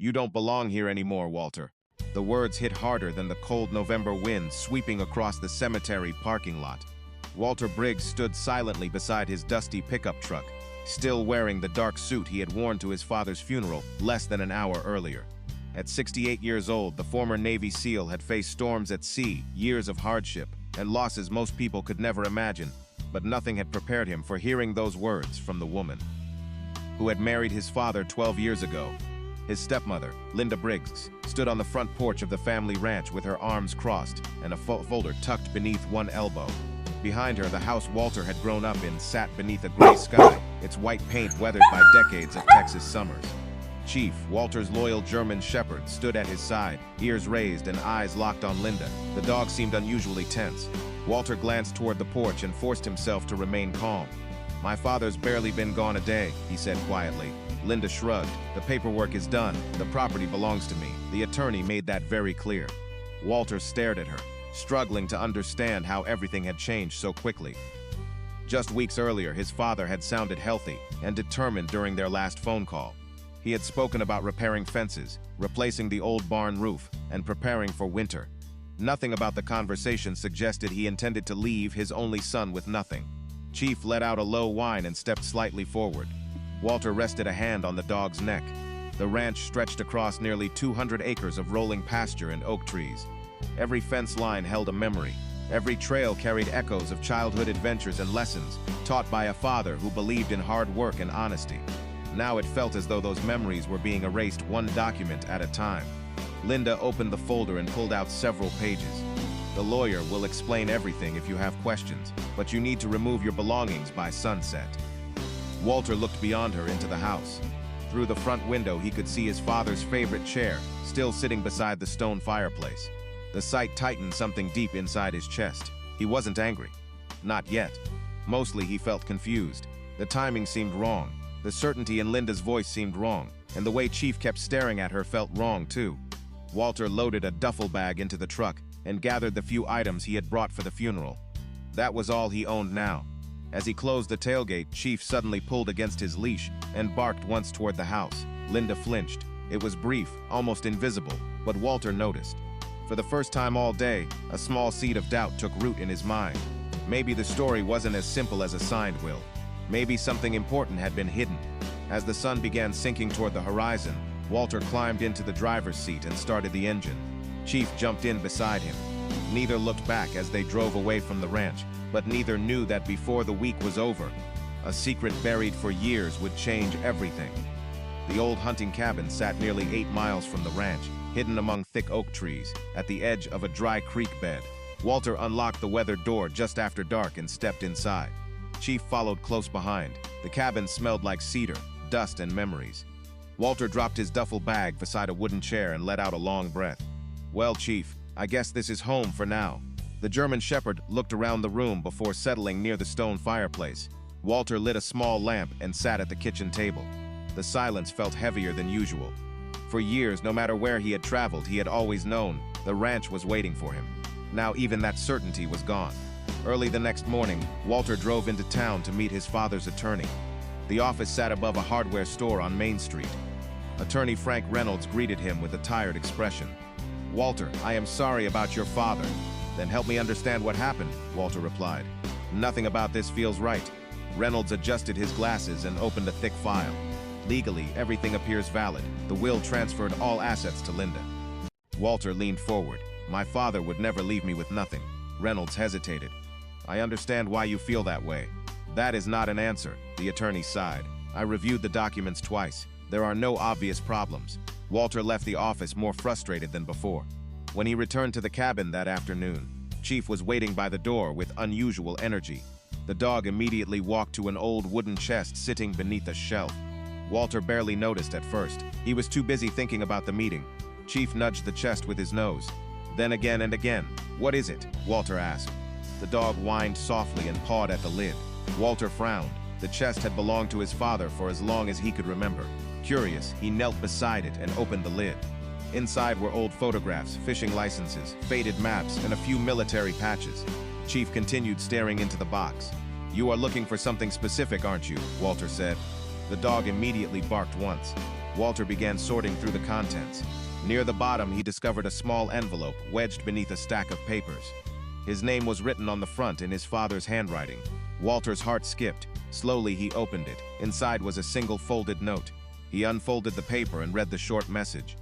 "You don't belong here anymore, Walter." The words hit harder than the cold November wind sweeping across the cemetery parking lot. Walter Briggs stood silently beside his dusty pickup truck, still wearing the dark suit he had worn to his father's funeral less than an hour earlier. At 68 years old, the former Navy SEAL had faced storms at sea, years of hardship, and losses most people could never imagine, but nothing had prepared him for hearing those words from the woman who had married his father 12 years ago. His stepmother, Linda Briggs, stood on the front porch of the family ranch with her arms crossed and a folder tucked beneath one elbow. Behind her, the house Walter had grown up in sat beneath a gray sky, its white paint weathered by decades of Texas summers. Chief, Walter's loyal German shepherd, stood at his side, ears raised and eyes locked on Linda. The dog seemed unusually tense. Walter glanced toward the porch and forced himself to remain calm. "My father's barely been gone a day," he said quietly. Linda shrugged. "The paperwork is done. The property belongs to me." The attorney made that very clear. Walter stared at her, struggling to understand how everything had changed so quickly. Just weeks earlier, his father had sounded healthy and determined during their last phone call. He had spoken about repairing fences, replacing the old barn roof, and preparing for winter. Nothing about the conversation suggested he intended to leave his only son with nothing. Chief let out a low whine and stepped slightly forward. Walter rested a hand on the dog's neck. The ranch stretched across nearly 200 acres of rolling pasture and oak trees. Every fence line held a memory. Every trail carried echoes of childhood adventures and lessons taught by a father who believed in hard work and honesty. Now it felt as though those memories were being erased one document at a time. Linda opened the folder and pulled out several pages. "The lawyer will explain everything if you have questions, but you need to remove your belongings by sunset." Walter looked beyond her into the house. Through the front window, he could see his father's favorite chair, still sitting beside the stone fireplace. The sight tightened something deep inside his chest. He wasn't angry. Not yet. Mostly he felt confused. The timing seemed wrong. The certainty in Linda's voice seemed wrong, and the way Chief kept staring at her felt wrong too. Walter loaded a duffel bag into the truck and gathered the few items he had brought for the funeral. That was all he owned now. As he closed the tailgate, Chief suddenly pulled against his leash and barked once toward the house. Linda flinched. It was brief, almost invisible, but Walter noticed. For the first time all day, a small seed of doubt took root in his mind. Maybe the story wasn't as simple as a signed will. Maybe something important had been hidden. As the sun began sinking toward the horizon, Walter climbed into the driver's seat and started the engine. Chief jumped in beside him. Neither looked back as they drove away from the ranch, but neither knew that before the week was over, a secret buried for years would change everything. The old hunting cabin sat nearly 8 miles from the ranch, hidden among thick oak trees, at the edge of a dry creek bed. Walter unlocked the weathered door just after dark and stepped inside. Chief followed close behind. The cabin smelled like cedar, dust, and memories. Walter dropped his duffel bag beside a wooden chair and let out a long breath. "Well, Chief, I guess this is home for now." The German shepherd looked around the room before settling near the stone fireplace. Walter lit a small lamp and sat at the kitchen table. The silence felt heavier than usual. For years, no matter where he had traveled, he had always known the ranch was waiting for him. Now even that certainty was gone. Early the next morning, Walter drove into town to meet his father's attorney. The office sat above a hardware store on Main Street. Attorney Frank Reynolds greeted him with a tired expression. "Walter, I am sorry about your father." "Then help me understand what happened," Walter replied. "Nothing about this feels right." Reynolds adjusted his glasses and opened a thick file. "Legally, everything appears valid. The will transferred all assets to Linda." Walter leaned forward. "My father would never leave me with nothing." Reynolds hesitated. "I understand why you feel that way." "That is not an answer," the attorney sighed. "I reviewed the documents twice. There are no obvious problems." Walter left the office more frustrated than before. When he returned to the cabin that afternoon, Chief was waiting by the door with unusual energy. The dog immediately walked to an old wooden chest sitting beneath a shelf. Walter barely noticed at first. He was too busy thinking about the meeting. Chief nudged the chest with his nose. Then again and again. "What is it?" Walter asked. The dog whined softly and pawed at the lid. Walter frowned. The chest had belonged to his father for as long as he could remember. Curious, he knelt beside it and opened the lid. Inside were old photographs, fishing licenses, faded maps, and a few military patches. Chief continued staring into the box. "You are looking for something specific, aren't you?" Walter said. The dog immediately barked once. Walter began sorting through the contents. Near the bottom, he discovered a small envelope wedged beneath a stack of papers. His name was written on the front in his father's handwriting. Walter's heart skipped. Slowly, he opened it. Inside was a single folded note. He unfolded the paper and read the short message.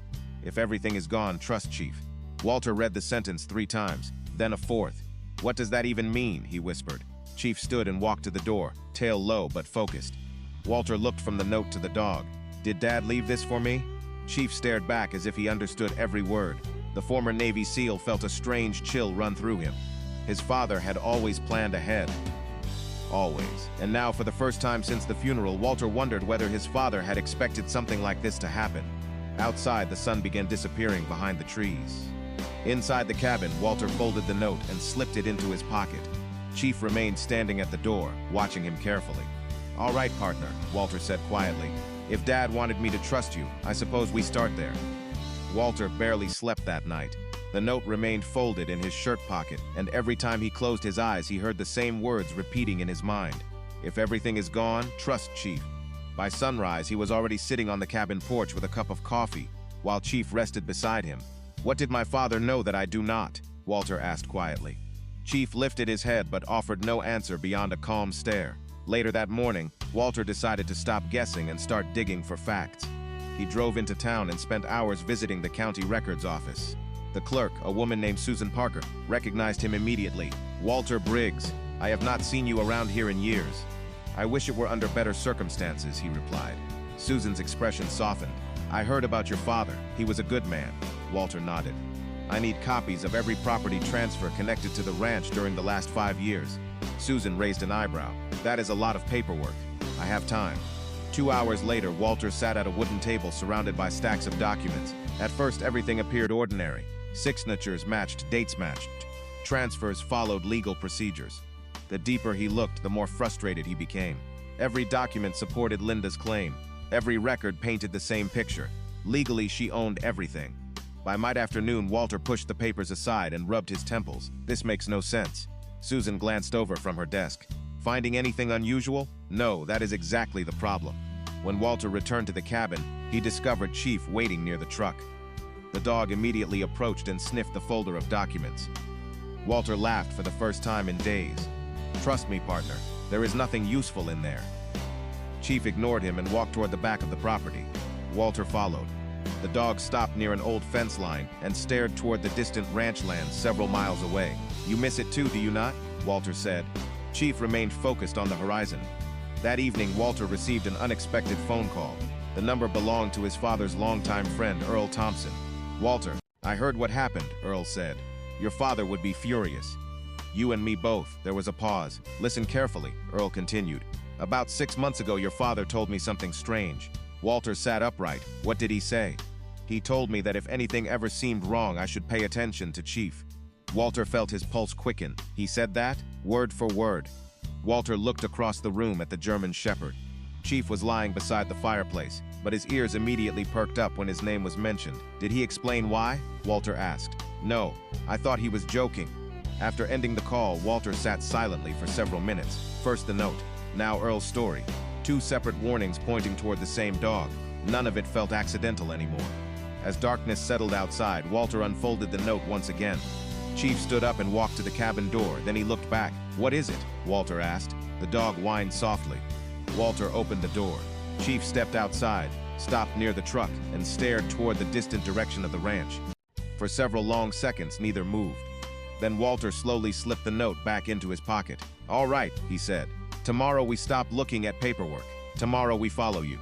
"If everything is gone, trust Chief." Walter read the sentence 3 times, then a 4th. "What does that even mean?" he whispered. Chief stood and walked to the door, tail low but focused. Walter looked from the note to the dog. "Did Dad leave this for me?" Chief stared back as if he understood every word. The former Navy SEAL felt a strange chill run through him. His father had always planned ahead. Always. And now, for the first time since the funeral, Walter wondered whether his father had expected something like this to happen. Outside, the sun began disappearing behind the trees. Inside the cabin, Walter folded the note and slipped it into his pocket. Chief remained standing at the door, watching him carefully. "All right, partner," Walter said quietly. "If Dad wanted me to trust you, I suppose we start there." Walter barely slept that night. The note remained folded in his shirt pocket, and every time he closed his eyes, he heard the same words repeating in his mind. "If everything is gone, trust Chief." By sunrise, he was already sitting on the cabin porch with a cup of coffee, while Chief rested beside him. "What did my father know that I do not?" Walter asked quietly. Chief lifted his head but offered no answer beyond a calm stare. Later that morning, Walter decided to stop guessing and start digging for facts. He drove into town and spent hours visiting the county records office. The clerk, a woman named Susan Parker, recognized him immediately. "Walter Briggs, I have not seen you around here in years." "I wish it were under better circumstances," he replied. Susan's expression softened. "I heard about your father. He was a good man." Walter nodded. "I need copies of every property transfer connected to the ranch during the last 5 years." Susan raised an eyebrow. "That is a lot of paperwork. I have time." 2 hours later, Walter sat at a wooden table surrounded by stacks of documents. At first, everything appeared ordinary. Signatures matched, dates matched. Transfers followed legal procedures. The deeper he looked, the more frustrated he became. Every document supported Linda's claim. Every record painted the same picture. Legally, she owned everything. By mid-afternoon, Walter pushed the papers aside and rubbed his temples. "This makes no sense." Susan glanced over from her desk. "Finding anything unusual?" "No, that is exactly the problem." When Walter returned to the cabin, he discovered Chief waiting near the truck. The dog immediately approached and sniffed the folder of documents. Walter laughed for the first time in days. "Trust me, partner, there is nothing useful in there." Chief ignored him and walked toward the back of the property. Walter followed. The dog stopped near an old fence line and stared toward the distant ranch lands several miles away. "You miss it too, do you not?" Walter said. Chief remained focused on the horizon. That evening, Walter received an unexpected phone call. The number belonged to his father's longtime friend, Earl Thompson. "Walter, I heard what happened," Earl said. "Your father would be furious." "You and me both." There was a pause. "Listen carefully," Earl continued. "About 6 months ago, your father told me something strange." Walter sat upright. "What did he say?" "He told me that if anything ever seemed wrong, I should pay attention to Chief." Walter felt his pulse quicken. "He said that?" "Word for word." Walter looked across the room at the German Shepherd. Chief was lying beside the fireplace, but his ears immediately perked up when his name was mentioned. "Did he explain why?" Walter asked. "No, I thought he was joking." After ending the call, Walter sat silently for several minutes. First the note, now Earl's story. 2 separate warnings pointing toward the same dog. None of it felt accidental anymore. As darkness settled outside, Walter unfolded the note once again. Chief stood up and walked to the cabin door, then he looked back. "What is it?" Walter asked. The dog whined softly. Walter opened the door. Chief stepped outside, stopped near the truck, and stared toward the distant direction of the ranch. For several long seconds, neither moved. Then Walter slowly slipped the note back into his pocket. "All right," he said. "Tomorrow we stop looking at paperwork. Tomorrow we follow you."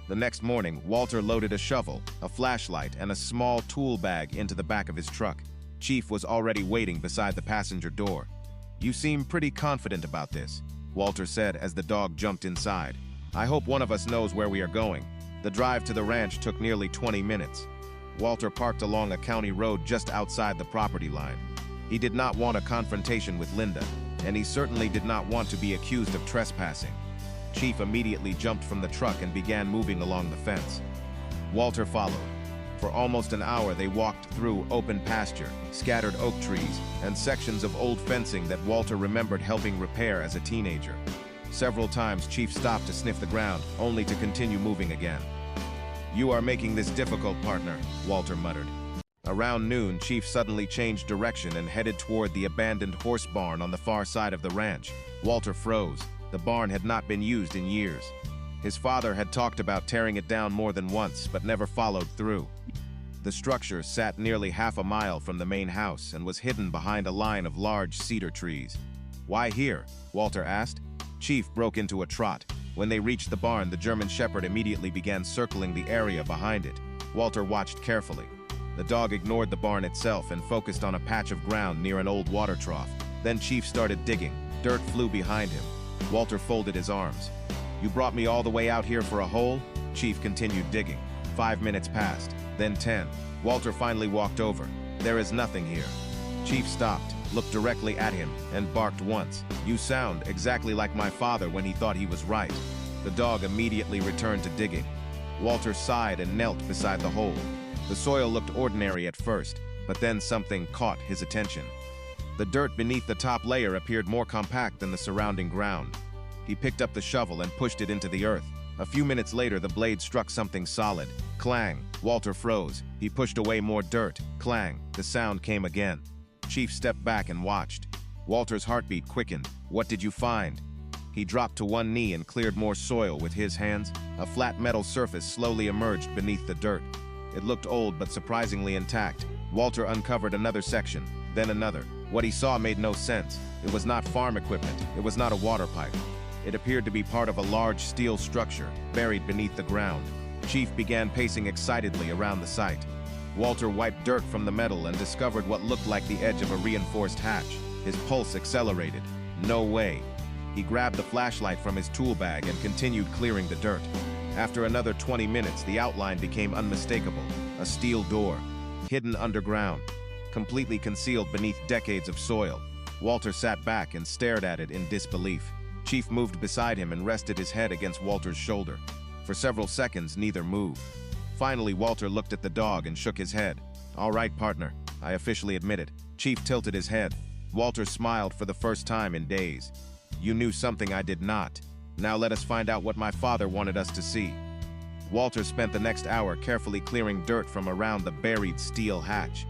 The next morning, Walter loaded a shovel, a flashlight, and a small tool bag into the back of his truck. Chief was already waiting beside the passenger door. "You seem pretty confident about this," Walter said as the dog jumped inside. "I hope one of us knows where we are going." The drive to the ranch took nearly 20 minutes. Walter parked along a county road just outside the property line. He did not want a confrontation with Linda, and he certainly did not want to be accused of trespassing. Chief immediately jumped from the truck and began moving along the fence. Walter followed. For almost an hour, they walked through open pasture, scattered oak trees, and sections of old fencing that Walter remembered helping repair as a teenager. Several times, Chief stopped to sniff the ground, only to continue moving again. "You are making this difficult, partner," Walter muttered. Around noon, Chief suddenly changed direction and headed toward the abandoned horse barn on the far side of the ranch. Walter froze. The barn had not been used in years. His father had talked about tearing it down more than once, but never followed through. The structure sat nearly half a mile from the main house and was hidden behind a line of large cedar trees. "Why here?" Walter asked. Chief broke into a trot. When they reached the barn, the German Shepherd immediately began circling the area behind it. Walter watched carefully. The dog ignored the barn itself and focused on a patch of ground near an old water trough. Then Chief started digging. Dirt flew behind him. Walter folded his arms. "You brought me all the way out here for a hole?" Chief continued digging. 5 minutes passed, then 10. Walter finally walked over. "There is nothing here." Chief stopped, looked directly at him, and barked once. "You sound exactly like my father when he thought he was right." The dog immediately returned to digging. Walter sighed and knelt beside the hole. The soil looked ordinary at first, but then something caught his attention. The dirt beneath the top layer appeared more compact than the surrounding ground. He picked up the shovel and pushed it into the earth. A few minutes later, the blade struck something solid. Clang! Walter froze. He pushed away more dirt. Clang! The sound came again. Chief stepped back and watched. Walter's heartbeat quickened. "What did you find?" He dropped to one knee and cleared more soil with his hands. A flat metal surface slowly emerged beneath the dirt. It looked old but surprisingly intact. Walter uncovered another section, then another. What he saw made no sense. It was not farm equipment. It was not a water pipe. It appeared to be part of a large steel structure, buried beneath the ground. Chief began pacing excitedly around the site. Walter wiped dirt from the metal and discovered what looked like the edge of a reinforced hatch. His pulse accelerated. No way. He grabbed the flashlight from his tool bag and continued clearing the dirt. After another 20 minutes, the outline became unmistakable. A steel door, hidden underground, completely concealed beneath decades of soil. Walter sat back and stared at it in disbelief. Chief moved beside him and rested his head against Walter's shoulder. For several seconds, neither moved. Finally, Walter looked at the dog and shook his head. "All right, partner," I officially admitted. Chief tilted his head. Walter smiled for the first time in days. "You knew something I did not. Now let us find out what my father wanted us to see." Walter spent the next hour carefully clearing dirt from around the buried steel hatch.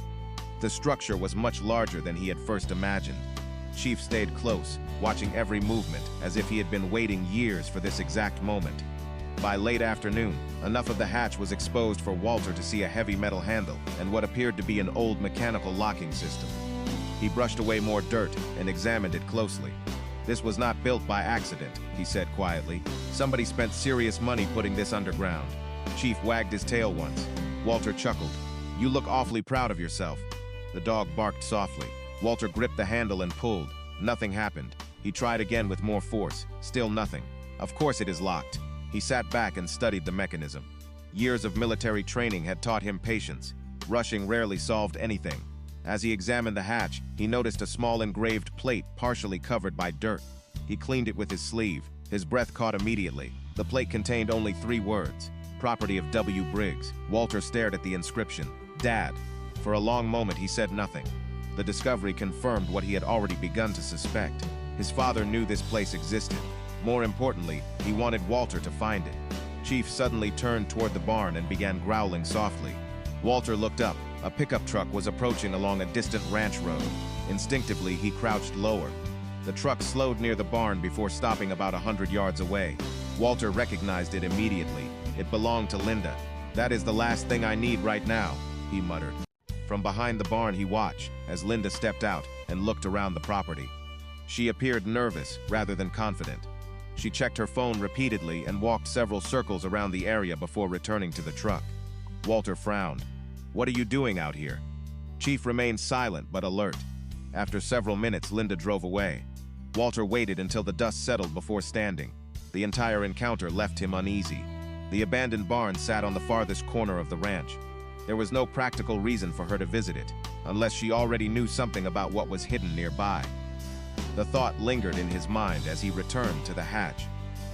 The structure was much larger than he had first imagined. Chief stayed close, watching every movement, as if he had been waiting years for this exact moment. By late afternoon, enough of the hatch was exposed for Walter to see a heavy metal handle and what appeared to be an old mechanical locking system. He brushed away more dirt and examined it closely. "This was not built by accident," he said quietly. "Somebody spent serious money putting this underground." Chief wagged his tail once. Walter chuckled. "You look awfully proud of yourself." The dog barked softly. Walter gripped the handle and pulled. Nothing happened. He tried again with more force. Still nothing. "Of course it is locked." He sat back and studied the mechanism. Years of military training had taught him patience. Rushing rarely solved anything. As he examined the hatch, he noticed a small engraved plate partially covered by dirt. He cleaned it with his sleeve. His breath caught immediately. The plate contained only 3 words. "Property of W. Briggs." Walter stared at the inscription. "Dad." For a long moment he said nothing. The discovery confirmed what he had already begun to suspect. His father knew this place existed. More importantly, he wanted Walter to find it. Chief suddenly turned toward the barn and began growling softly. Walter looked up. A pickup truck was approaching along a distant ranch road. Instinctively, he crouched lower. The truck slowed near the barn before stopping about 100 yards away. Walter recognized it immediately. It belonged to Linda. "That is the last thing I need right now," he muttered. From behind the barn he watched as Linda stepped out and looked around the property. She appeared nervous rather than confident. She checked her phone repeatedly and walked several circles around the area before returning to the truck. Walter frowned. "What are you doing out here?" Chief remained silent but alert. After several minutes, Linda drove away. Walter waited until the dust settled before standing. The entire encounter left him uneasy. The abandoned barn sat on the farthest corner of the ranch. There was no practical reason for her to visit it, unless she already knew something about what was hidden nearby. The thought lingered in his mind as he returned to the hatch.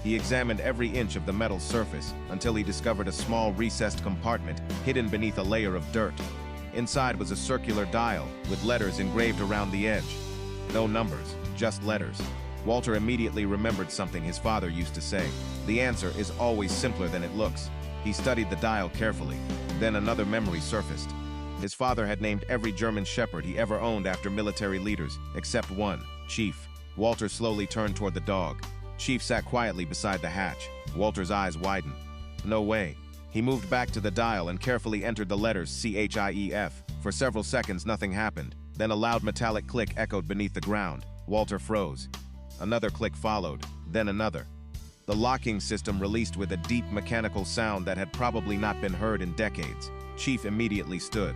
He examined every inch of the metal surface until he discovered a small recessed compartment hidden beneath a layer of dirt. Inside was a circular dial with letters engraved around the edge. No numbers, just letters. Walter immediately remembered something his father used to say. The answer is always simpler than it looks. He studied the dial carefully. Then another memory surfaced. His father had named every German Shepherd he ever owned after military leaders, except one, Chief. Walter slowly turned toward the dog. Chief sat quietly beside the hatch. Walter's eyes widened. No way. He moved back to the dial and carefully entered the letters CHIEF. For several seconds, nothing happened. Then a loud metallic click echoed beneath the ground. Walter froze. Another click followed, then another. The locking system released with a deep mechanical sound that had probably not been heard in decades. Chief immediately stood.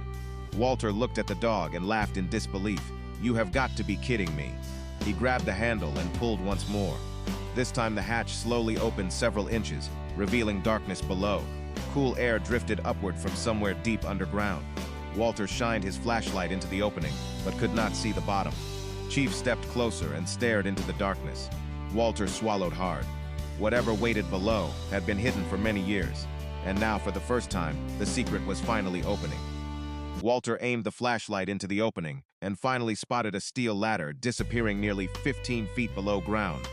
Walter looked at the dog and laughed in disbelief. "You have got to be kidding me." He grabbed the handle and pulled once more. This time the hatch slowly opened several inches, revealing darkness below. Cool air drifted upward from somewhere deep underground. Walter shined his flashlight into the opening, but could not see the bottom. Chief stepped closer and stared into the darkness. Walter swallowed hard. Whatever waited below had been hidden for many years, and now for the first time, the secret was finally opening. Walter aimed the flashlight into the opening and finally spotted a steel ladder disappearing nearly 15 feet below ground.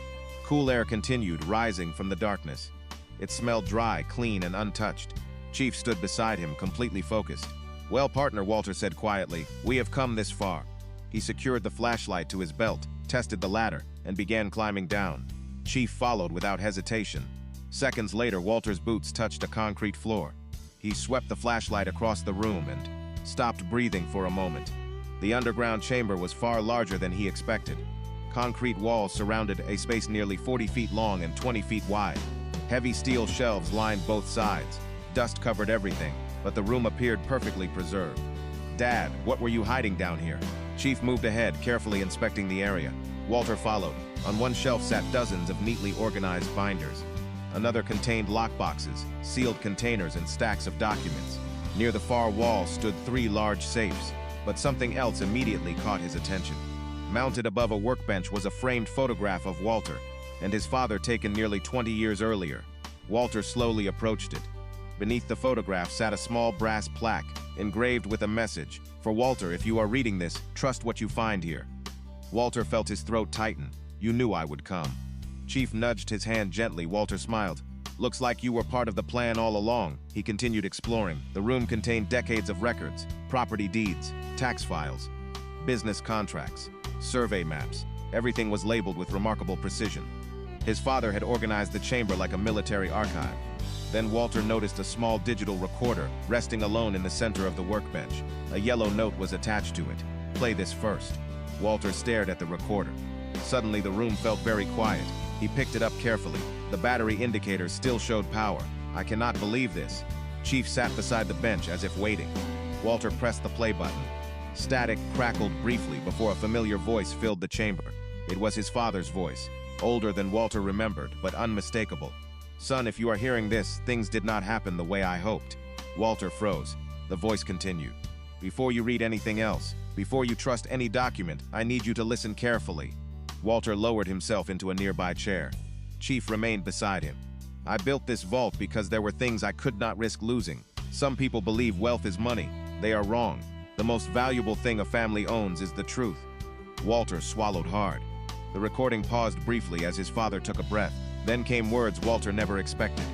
Cool air continued, rising from the darkness. It smelled dry, clean, and untouched. Chief stood beside him, completely focused. "Well, partner," Walter said quietly, "we have come this far." He secured the flashlight to his belt, tested the ladder, and began climbing down. Chief followed without hesitation. Seconds later, Walter's boots touched a concrete floor. He swept the flashlight across the room and stopped breathing for a moment. The underground chamber was far larger than he expected. Concrete walls surrounded a space nearly 40 feet long and 20 feet wide. Heavy steel shelves lined both sides. Dust covered everything, but the room appeared perfectly preserved. "Dad, what were you hiding down here?" Chief moved ahead, carefully inspecting the area. Walter followed. On one shelf sat dozens of neatly organized binders. Another contained lockboxes, sealed containers, and stacks of documents. Near the far wall stood 3 large safes, but something else immediately caught his attention. Mounted above a workbench was a framed photograph of Walter, and his father taken nearly 20 years earlier. Walter slowly approached it. Beneath the photograph sat a small brass plaque, engraved with a message. "For Walter, if you are reading this, trust what you find here." Walter felt his throat tighten. "You knew I would come." Chief nudged his hand gently. Walter smiled. "Looks like you were part of the plan all along." He continued exploring. The room contained decades of records, property deeds, tax files, business contracts, survey maps. Everything was labeled with remarkable precision. His father had organized the chamber like a military archive. Then Walter noticed a small digital recorder resting alone in the center of the workbench. A yellow note was attached to it. "Play this first." Walter stared at the recorder. Suddenly the room felt very quiet. He picked it up carefully. The battery indicators still showed power. "I cannot believe this." Chief sat beside the bench as if waiting. Walter pressed the play button. Static crackled briefly before a familiar voice filled the chamber. It was his father's voice, older than Walter remembered, but unmistakable. "Son, if you are hearing this, things did not happen the way I hoped." Walter froze. The voice continued. "Before you read anything else, before you trust any document, I need you to listen carefully." Walter lowered himself into a nearby chair. Chief remained beside him. "I built this vault because there were things I could not risk losing. Some people believe wealth is money. They are wrong. The most valuable thing a family owns is the truth." Walter swallowed hard. The recording paused briefly as his father took a breath. Then came words Walter never expected.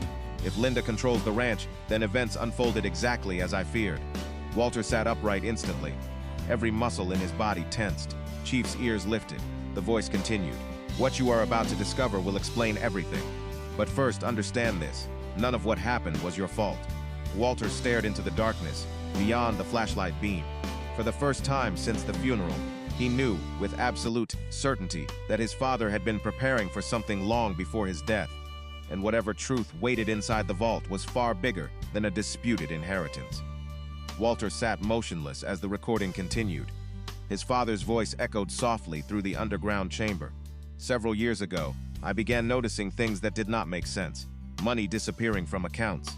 "If Linda controls the ranch, then events unfolded exactly as I feared." Walter sat upright instantly. Every muscle in his body tensed. Chief's ears lifted. The voice continued. "What you are about to discover will explain everything. But first, understand this. None of what happened was your fault." Walter stared into the darkness, beyond the flashlight beam. For the first time since the funeral, he knew, with absolute certainty, that his father had been preparing for something long before his death. And whatever truth waited inside the vault was far bigger than a disputed inheritance. Walter sat motionless as the recording continued. His father's voice echoed softly through the underground chamber. "Several years ago, I began noticing things that did not make sense. Money disappearing from accounts.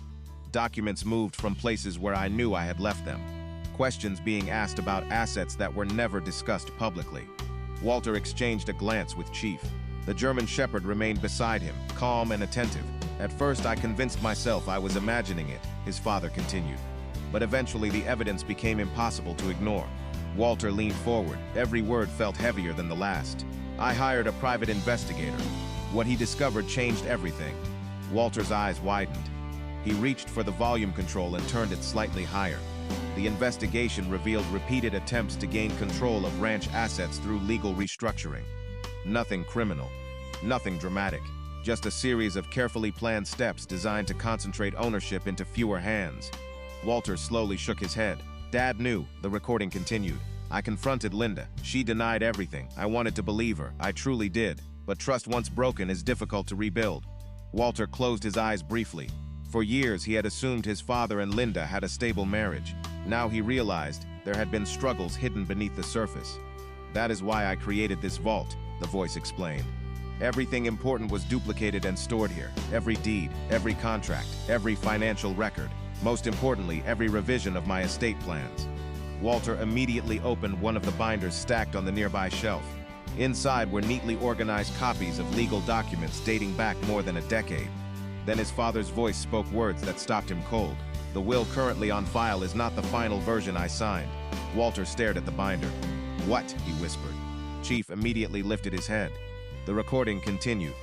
Documents moved from places where I knew I had left them. Questions being asked about assets that were never discussed publicly." Walter exchanged a glance with Chief. The German Shepherd remained beside him, calm and attentive. "At first I convinced myself I was imagining it," his father continued. "But eventually the evidence became impossible to ignore." Walter leaned forward. Every word felt heavier than the last. "I hired a private investigator. What he discovered changed everything." Walter's eyes widened. He reached for the volume control and turned it slightly higher. The investigation revealed repeated attempts to gain control of ranch assets through legal restructuring. Nothing criminal, nothing dramatic, just a series of carefully planned steps designed to concentrate ownership into fewer hands. Walter slowly shook his head. Dad knew, the recording continued. I confronted Linda. She denied everything. I wanted to believe her. I truly did. But trust once broken is difficult to rebuild. Walter closed his eyes briefly. For years, he had assumed his father and Linda had a stable marriage. Now he realized there had been struggles hidden beneath the surface. That is why I created this vault, the voice explained. Everything important was duplicated and stored here. Every deed, every contract, every financial record. Most importantly, every revision of my estate plans. Walter immediately opened one of the binders stacked on the nearby shelf. Inside were neatly organized copies of legal documents dating back more than a decade. Then his father's voice spoke words that stopped him cold. The will currently on file is not the final version I signed. Walter stared at the binder. What? He whispered. Chief immediately lifted his head. The recording continued.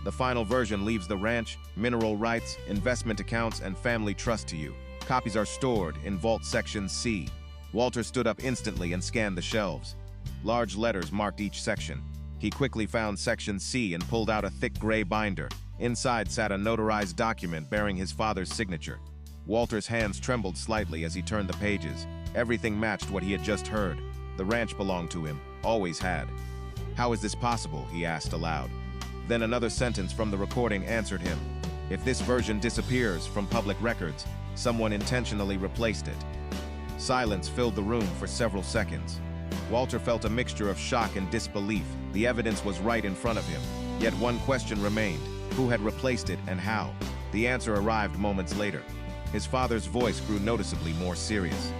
The final version leaves the ranch, mineral rights, investment accounts, and family trust to you. Copies are stored in Vault Section C. Walter stood up instantly and scanned the shelves. Large letters marked each section. He quickly found Section C and pulled out a thick gray binder. Inside sat a notarized document bearing his father's signature. Walter's hands trembled slightly as he turned the pages. Everything matched what he had just heard. The ranch belonged to him, always had. How is this possible? He asked aloud. Then another sentence from the recording answered him. If this version disappears from public records, someone intentionally replaced it. Silence filled the room for several seconds. Walter felt a mixture of shock and disbelief. The evidence was right in front of him. Yet one question remained. Who had replaced it and how? The answer arrived moments later. His father's voice grew noticeably more serious.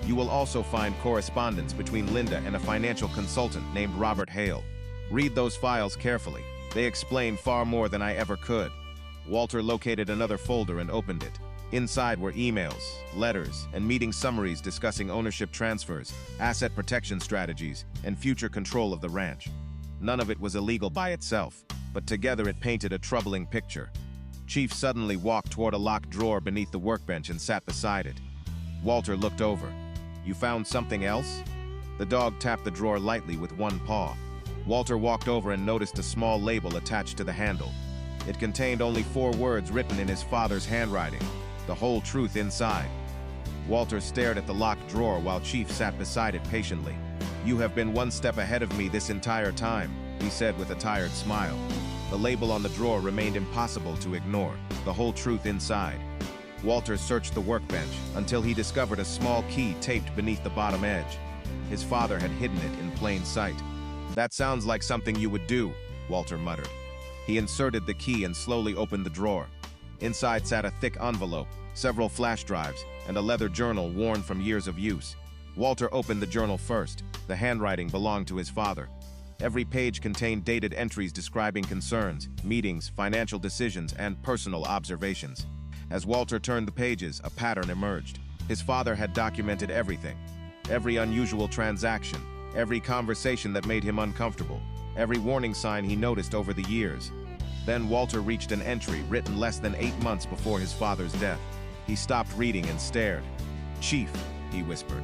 You will also find correspondence between Linda and a financial consultant named Robert Hale. Read those files carefully. They explain far more than I ever could. Walter located another folder and opened it. Inside were emails, letters, and meeting summaries discussing ownership transfers, asset protection strategies, and future control of the ranch. None of it was illegal by itself, but together it painted a troubling picture. Chief suddenly walked toward a locked drawer beneath the workbench and sat beside it. Walter looked over. You found something else? The dog tapped the drawer lightly with one paw. Walter walked over and noticed a small label attached to the handle. It contained only 4 words written in his father's handwriting. The whole truth inside. Walter stared at the locked drawer while Chief sat beside it patiently. You have been one step ahead of me this entire time, he said with a tired smile. The label on the drawer remained impossible to ignore. The whole truth inside. Walter searched the workbench until he discovered a small key taped beneath the bottom edge. His father had hidden it in plain sight. That sounds like something you would do, Walter muttered. He inserted the key and slowly opened the drawer. Inside sat a thick envelope, several flash drives, and a leather journal worn from years of use. Walter opened the journal first. The handwriting belonged to his father. Every page contained dated entries describing concerns, meetings, financial decisions, and personal observations. As Walter turned the pages, a pattern emerged. His father had documented everything. Every unusual transaction, every conversation that made him uncomfortable, every warning sign he noticed over the years. Then Walter reached an entry written less than 8 months before his father's death. He stopped reading and stared. Chief, he whispered.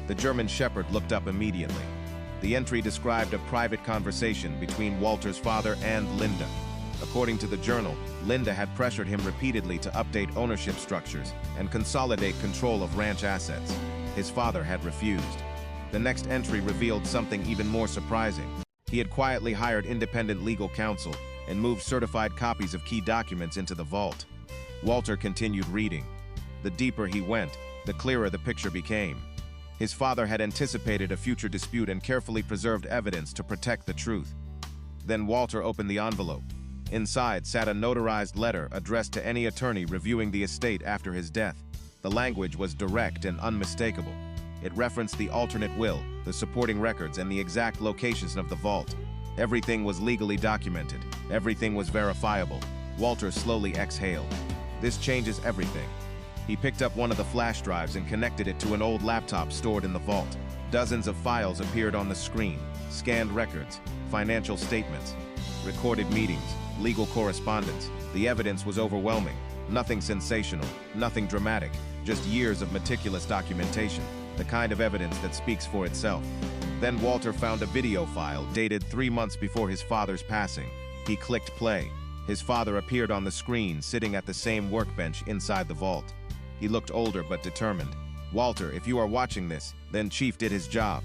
The German shepherd looked up immediately. The entry described a private conversation between Walter's father and Linda. According to the journal, Linda had pressured him repeatedly to update ownership structures and consolidate control of ranch assets. His father had refused. The next entry revealed something even more surprising. He had quietly hired independent legal counsel and moved certified copies of key documents into the vault. Walter continued reading. The deeper he went, the clearer the picture became. His father had anticipated a future dispute and carefully preserved evidence to protect the truth. Then Walter opened the envelope. Inside sat a notarized letter addressed to any attorney reviewing the estate after his death. The language was direct and unmistakable. It referenced the alternate will, the supporting records, and the exact locations of the vault. Everything was legally documented. Everything was verifiable. Walter slowly exhaled. This changes everything. He picked up one of the flash drives and connected it to an old laptop stored in the vault. Dozens of files appeared on the screen. Scanned records, financial statements, recorded meetings, legal correspondence. The evidence was overwhelming. Nothing sensational, nothing dramatic, just years of meticulous documentation, the kind of evidence that speaks for itself. Then Walter found a video file dated 3 months before his father's passing. He clicked play. His father appeared on the screen, sitting at the same workbench inside the vault. He looked older but determined. "Walter, if you are watching this, then Chief did his job."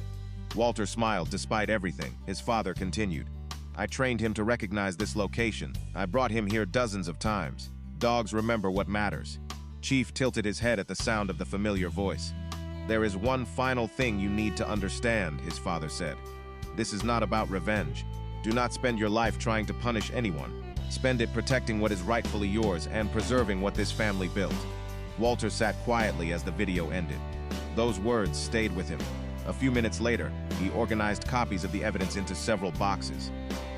Walter smiled despite everything. His father continued. "I trained him to recognize this location. I brought him here dozens of times. Dogs remember what matters." Chief tilted his head at the sound of the familiar voice. "There is one final thing you need to understand," his father said. "This is not about revenge. Do not spend your life trying to punish anyone. Spend it protecting what is rightfully yours and preserving what this family built." Walter sat quietly as the video ended. Those words stayed with him. A few minutes later, he organized copies of the evidence into several boxes.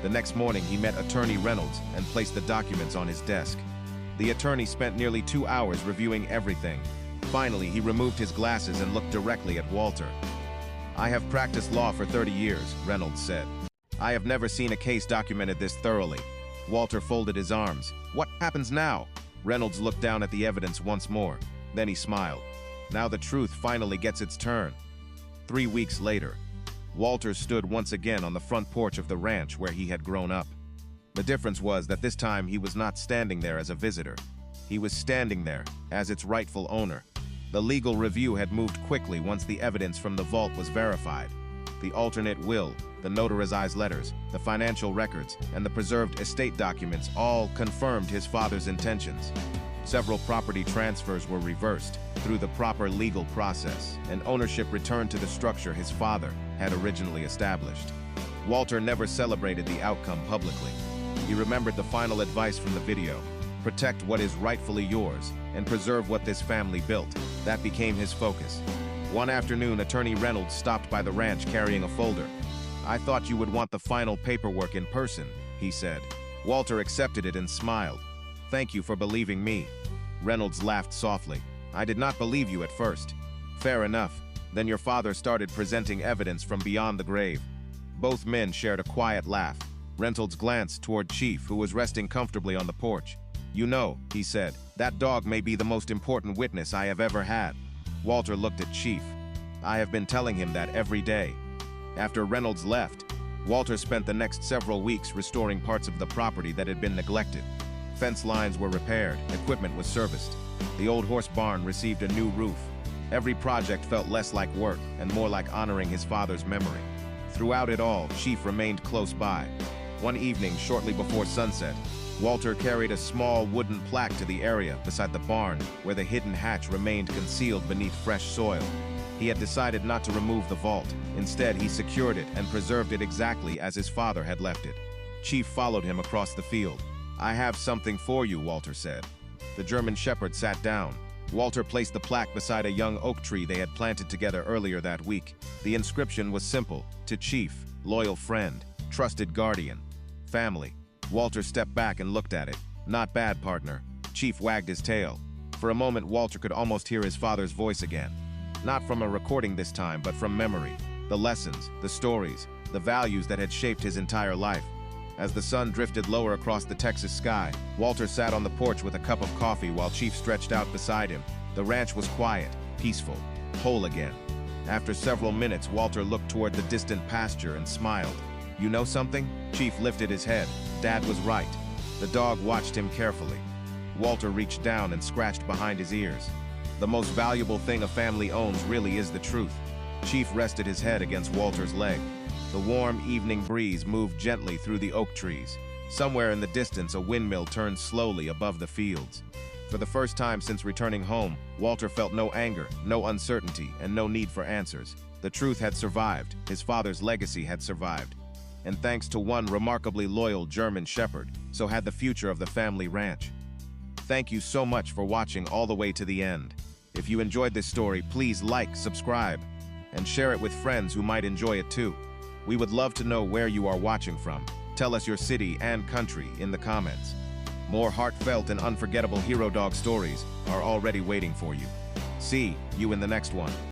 The next morning, he met Attorney Reynolds and placed the documents on his desk. The attorney spent nearly 2 hours reviewing everything. Finally, he removed his glasses and looked directly at Walter. "I have practiced law for 30 years, Reynolds said. "I have never seen a case documented this thoroughly." Walter folded his arms. "What happens now?" Reynolds looked down at the evidence once more. Then he smiled. "Now the truth finally gets its turn." 3 weeks later, Walter stood once again on the front porch of the ranch where he had grown up. The difference was that this time he was not standing there as a visitor. He was standing there as its rightful owner. The legal review had moved quickly once the evidence from the vault was verified. The alternate will, the notarized letters, the financial records, and the preserved estate documents all confirmed his father's intentions. Several property transfers were reversed through the proper legal process, and ownership returned to the structure his father had originally established. Walter never celebrated the outcome publicly. He remembered the final advice from the video: protect what is rightfully yours and preserve what this family built. That became his focus. One afternoon, Attorney Reynolds stopped by the ranch carrying a folder. "I thought you would want the final paperwork in person," he said. Walter accepted it and smiled. "Thank you for believing me." Reynolds laughed softly. "I did not believe you at first." "Fair enough. Then your father started presenting evidence from beyond the grave." Both men shared a quiet laugh. Reynolds glanced toward Chief, who was resting comfortably on the porch. "You know," he said, "that dog may be the most important witness I have ever had." Walter looked at Chief. "I have been telling him that every day." After Reynolds left, Walter spent the next several weeks restoring parts of the property that had been neglected. Fence lines were repaired, equipment was serviced. The old horse barn received a new roof. Every project felt less like work and more like honoring his father's memory. Throughout it all, Chief remained close by. One evening, shortly before sunset, Walter carried a small wooden plaque to the area beside the barn where the hidden hatch remained concealed beneath fresh soil. He had decided not to remove the vault. Instead, he secured it and preserved it exactly as his father had left it. Chief followed him across the field. "I have something for you," Walter said. The German shepherd sat down. Walter placed the plaque beside a young oak tree they had planted together earlier that week. The inscription was simple: "To Chief, loyal friend, trusted guardian, family." Walter stepped back and looked at it. "Not bad, partner." Chief wagged his tail. For a moment, Walter could almost hear his father's voice again. Not from a recording this time, but from memory. The lessons, the stories, the values that had shaped his entire life. As the sun drifted lower across the Texas sky, Walter sat on the porch with a cup of coffee while Chief stretched out beside him. The ranch was quiet, peaceful, whole again. After several minutes, Walter looked toward the distant pasture and smiled. "You know something?" Chief lifted his head. Dad was right. The dog watched him carefully. Walter reached down and scratched behind his ears. "The most valuable thing a family owns really is the truth." Chief rested his head against Walter's leg. The warm evening breeze moved gently through the oak trees. Somewhere in the distance, a windmill turned slowly above the fields. For the first time since returning home, Walter felt no anger, no uncertainty, and no need for answers. The truth had survived. His father's legacy had survived. And thanks to one remarkably loyal German shepherd, so had the future of the family ranch. Thank you so much for watching all the way to the end. If you enjoyed this story, please like, subscribe, and share it with friends who might enjoy it too. We would love to know where you are watching from. Tell us your city and country in the comments. More heartfelt and unforgettable hero dog stories are already waiting for you. See you in the next one.